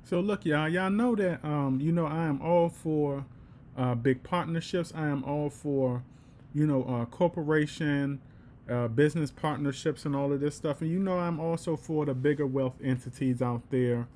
So look, y'all know that I am all for big partnerships. I am all for corporation, business partnerships, and all of this stuff. And I'm also for the bigger wealth entities out there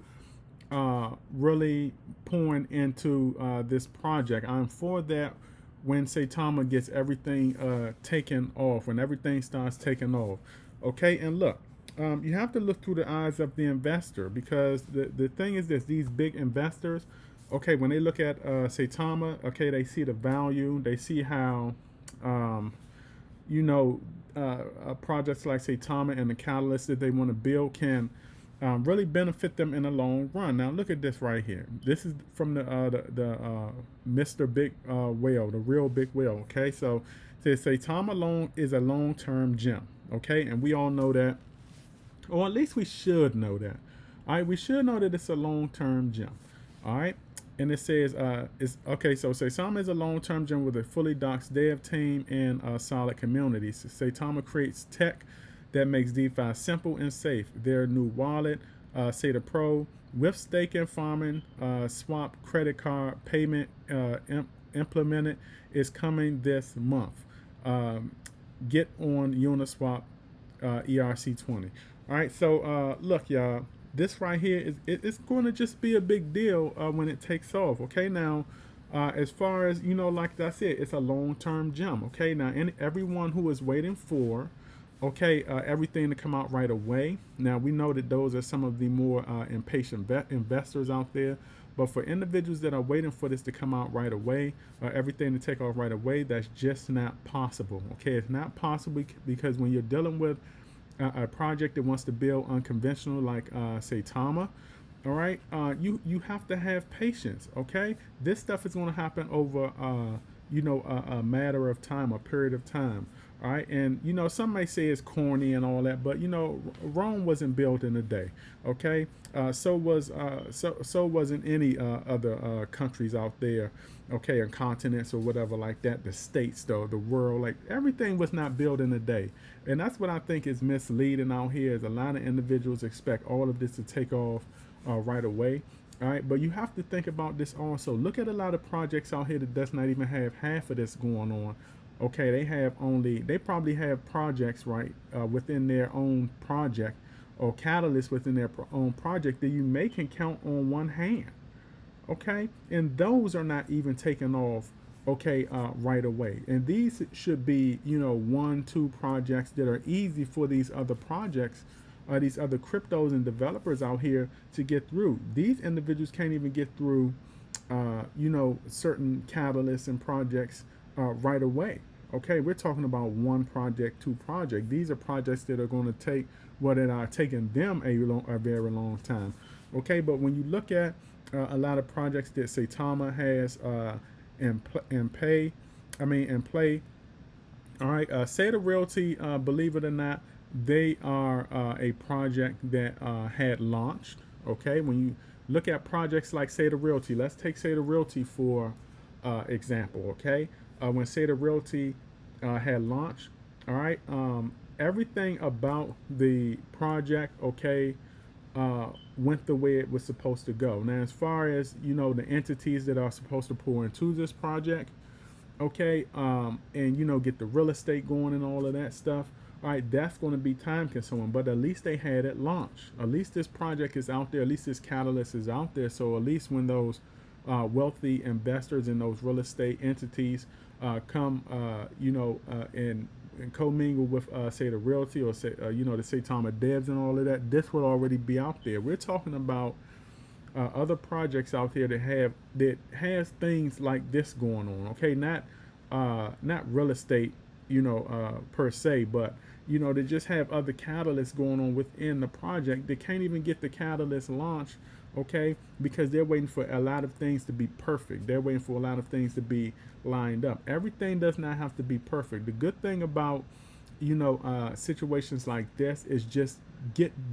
really pouring into this project. I'm for that when Saitama gets everything taken off, when everything starts taking off. Okay, and look, you have to look through the eyes of the investor because the thing is this: these big investors, okay, when they look at Saitama, okay, they see the value, they see how um, you know, projects like Saitama and the catalyst that they want to build can really benefit them in the long run. Now, look at this right here. This is from the Mr. Big Whale, the real big whale. Okay, so it says Saitama loan is a long-term gem. Okay, and we all know that, or at least we should know that. All right, we should know that it's a long-term gem. All right, and it says it's okay. So Saitama is a long-term gem with a fully doxed dev team and a solid community. So Saitama creates tech that makes DeFi simple and safe. Their new wallet, Sata Pro, with staking, farming, swap, credit card payment implemented, is coming this month. Get on Uniswap ERC20. All right, so look, y'all, this right here it's going to just be a big deal when it takes off. Okay, now as far as like I said, it's a long-term gem. Okay, now everyone who is waiting for everything to come out right away. Now we know that those are some of the more impatient investors out there. But for individuals that are waiting for this to come out right away, everything to take off right away, that's just not possible. Okay, it's not possible because when you're dealing with a project that wants to build unconventional like Saitama, all right, you have to have patience. Okay, this stuff is going to happen over a matter of time, a period of time. All right, and some may say it's corny and all that, but Rome wasn't built in a day. Okay, so wasn't any other countries out there. Okay, or continents or whatever like that. The states, though, the world, like everything was not built in a day, and that's what I think is misleading out here. Is a lot of individuals expect all of this to take off right away. All right, but you have to think about this also. Look at a lot of projects out here that does not even have half of this going on. Okay, they probably have projects right within their own project or catalysts within their own project that you may can count on one hand. Okay, and those are not even taken off. Okay, right away, and these should be 1, 2 projects that are easy for these other projects these other cryptos and developers out here to get through. These individuals can't even get through, certain catalysts and projects right away. Okay, we're talking about one project, 2 projects. These are projects that are going to take what it are taking them a very long time. Okay, but when you look at a lot of projects that Saitama has in play, all right, Seda Realty, believe it or not, they are a project that had launched. Okay, when you look at projects like Seda Realty, let's take Seda Realty for example. Okay, when Seda Realty had launched, all right, everything about the project, okay, went the way it was supposed to go. Now, as far as the entities that are supposed to pour into this project, okay, and get the real estate going and all of that stuff. All right, that's going to be time consuming, but at least they had it launched. At least this project is out there. At least this catalyst is out there. So at least when those wealthy investors in those real estate entities come, and commingle with, say, the realty or say, the Saitama devs and all of that, this would already be out there. We're talking about other projects out there that has things like this going on. Okay, not real estate, per se, but they just have other catalysts going on within the project. They can't even get the catalyst launched, okay, because they're waiting for a lot of things to be perfect. They're waiting for a lot of things to be lined up. Everything does not have to be perfect. The good thing about situations like this is just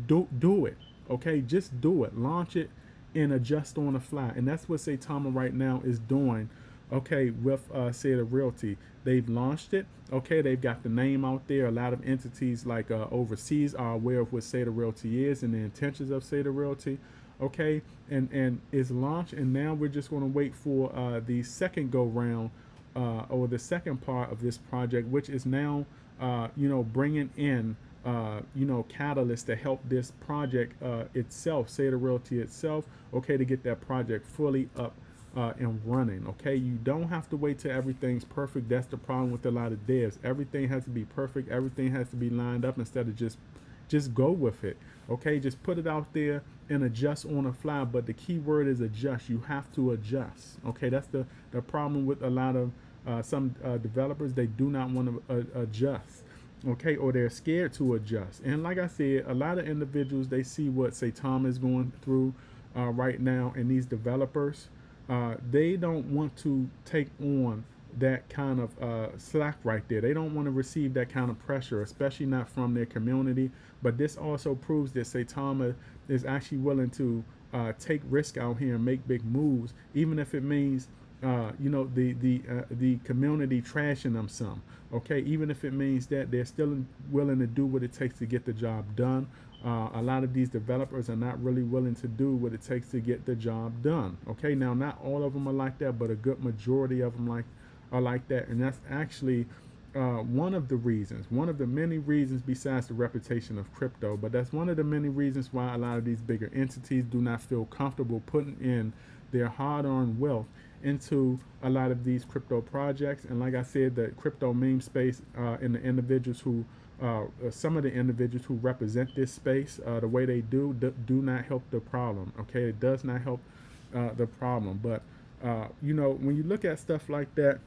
do it. Okay, just do it. Launch it and adjust on the fly. And that's what Saitama right now is doing okay, with Seda Realty. They've launched it. Okay, they've got the name out there. A lot of entities like overseas are aware of what Seda Realty is and the intentions of Seda Realty. Okay, and it's launched, and now we're just going to wait for the second go round or the second part of this project, which is now bringing in catalysts to help this project itself, Seda Realty itself, okay, to get that project fully up and running. Okay, you don't have to wait till everything's perfect. That's the problem with a lot of devs. Everything has to be perfect. Everything has to be lined up instead of just go with it. Okay, just put it out there and adjust on the fly. But the key word is adjust. You have to adjust. Okay, that's the problem with a lot of some developers. They do not want to adjust. Okay, or they're scared to adjust. And like I said, a lot of individuals, they see what Saitama is going through right now, and these developers, they don't want to take on that kind of slack right there. They don't want to receive that kind of pressure, especially not from their community. But this also proves that Saitama is actually willing to take risk out here and make big moves, even if it means the community trashing them some. Okay, even if it means that they're still willing to do what it takes to get the job done. A lot of these developers are not really willing to do what it takes to get the job done. Okay, now not all of them are like that, but a good majority of them are like that, and that's actually one of the many reasons besides the reputation of crypto, but that's one of the many reasons why a lot of these bigger entities do not feel comfortable putting in their hard-earned wealth into a lot of these crypto projects. And like I said, the crypto meme space and the individuals who some of the individuals who represent this space, the way they do not help the problem. Okay, it does not help the problem. But when you look at stuff like that,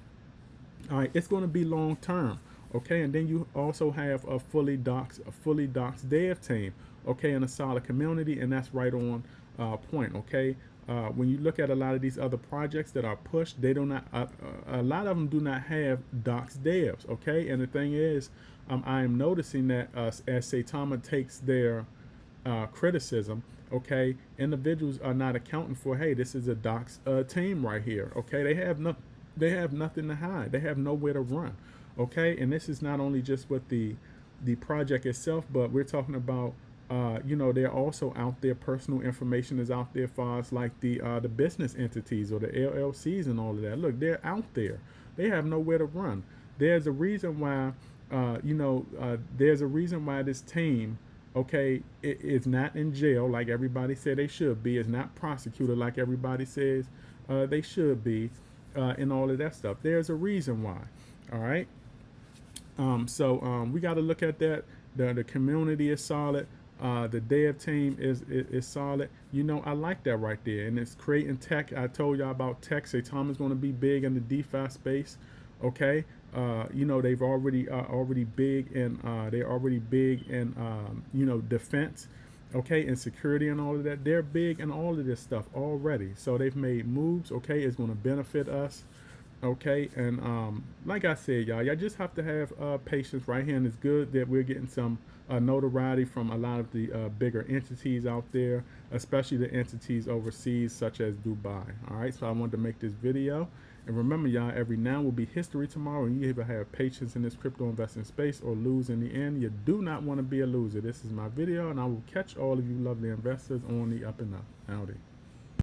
all right, it's going to be long term. Okay, and then you also have a fully doxed dev team. Okay, and a solid community, and that's right on point. Okay. When you look at a lot of these other projects that are pushed, they do not. A lot of them do not have docs devs. Okay, and the thing is, I am noticing that as Saitama takes their criticism, okay, individuals are not accounting for. Hey, this is a docs team right here. Okay, they have nothing to hide. They have nowhere to run. Okay, and this is not only just with the project itself, but we're talking about they're also out there. Personal information is out there for us, like the business entities or the LLCs and all of that. Look, they're out there. They have nowhere to run. There's a reason why, there's a reason why this team, okay, it's not in jail like everybody said they should be. It's not prosecuted like everybody says they should be, and all of that stuff. There's a reason why. All right. So we got to look at that. The community is solid. The dev team is solid. I like that right there. And it's creating tech. I told y'all about tech. Saitama is going to be big in the DeFi space. Okay. They've already big in they're already big in defense. Okay, and security and all of that. They're big in all of this stuff already. So they've made moves. Okay, it's going to benefit us. Okay, and like I said, y'all just have to have patience right here, and it's good that we're getting some notoriety from a lot of the bigger entities out there, especially the entities overseas such as Dubai. All right, so I wanted to make this video, and remember, y'all, every now will be history tomorrow, and you either have patience in this crypto investing space or lose in the end. You do not want to be a loser. This is my video, and I will catch all of you lovely investors on the up and up. Howdy.